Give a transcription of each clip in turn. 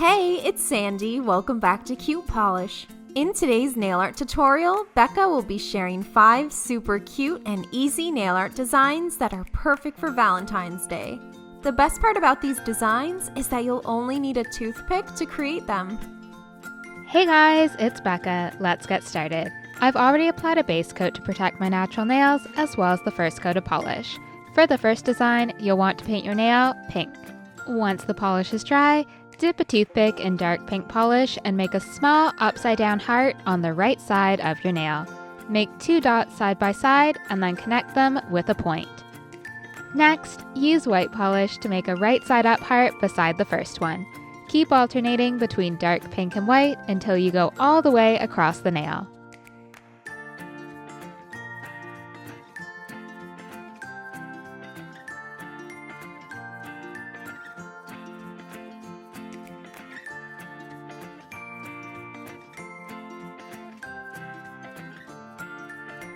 Hey, it's Sandy. Welcome back to Cute Polish. In today's nail art tutorial, Becca will be sharing 5 super cute and easy nail art designs that are perfect for Valentine's Day. The best part about these designs is that you'll only need a toothpick to create them. Hey guys, it's Becca. Let's get started. I've already applied a base coat to protect my natural nails as well as the first coat of polish. For the first design, you'll want to paint your nail pink. Once the polish is dry, dip a toothpick in dark pink polish and make a small upside down heart on the right side of your nail. Make 2 dots side by side and then connect them with a point. Next, use white polish to make a right side up heart beside the first one. Keep alternating between dark pink and white until you go all the way across the nail.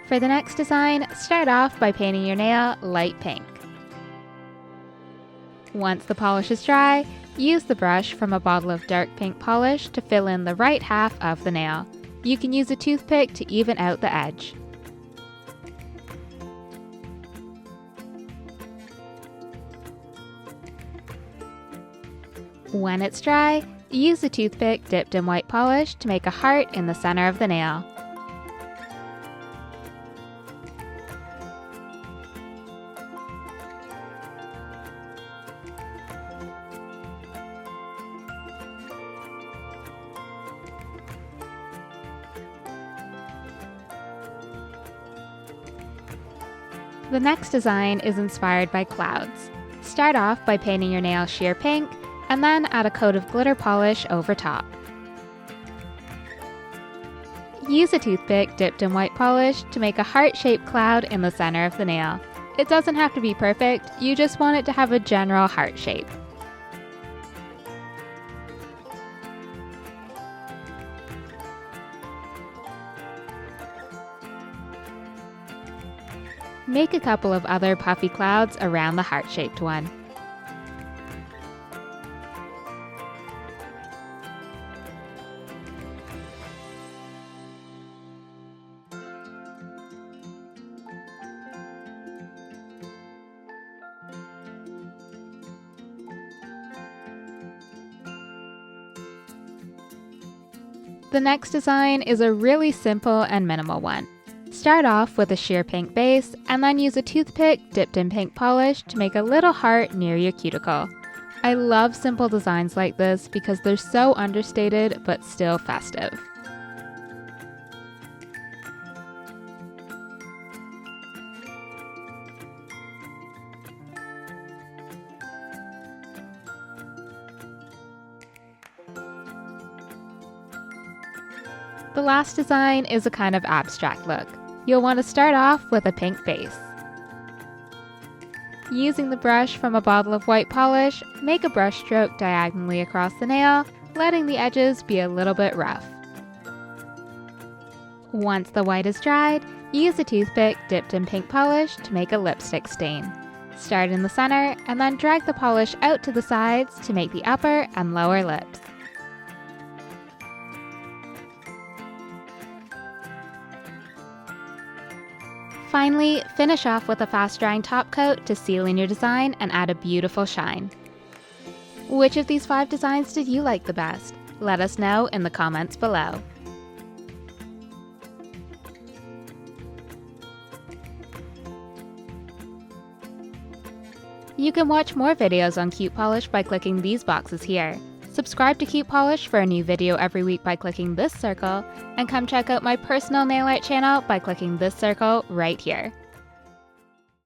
For the next design, start off by painting your nail light pink. Once the polish is dry, use the brush from a bottle of dark pink polish to fill in the right half of the nail. You can use a toothpick to even out the edge. When it's dry, use a toothpick dipped in white polish to make a heart in the center of the nail. The next design is inspired by clouds. Start off by painting your nail sheer pink, and then add a coat of glitter polish over top. Use a toothpick dipped in white polish to make a heart-shaped cloud in the center of the nail. It doesn't have to be perfect, you just want it to have a general heart shape. Make a couple of other puffy clouds around the heart-shaped one. The next design is a really simple and minimal one. Start off with a sheer pink base and then use a toothpick dipped in pink polish to make a little heart near your cuticle. I love simple designs like this because they're so understated but still festive. The last design is a kind of abstract look. You'll want to start off with a pink base. Using the brush from a bottle of white polish, make a brush stroke diagonally across the nail, letting the edges be a little bit rough. Once the white is dried, use a toothpick dipped in pink polish to make a lipstick stain. Start in the center and then drag the polish out to the sides to make the upper and lower lips. Finally, finish off with a fast-drying top coat to seal in your design and add a beautiful shine. Which of these 5 designs did you like the best? Let us know in the comments below. You can watch more videos on Cute Polish by clicking these boxes here. Subscribe to Cute Polish for a new video every week by clicking this circle, and come check out my personal nail art channel by clicking this circle right here.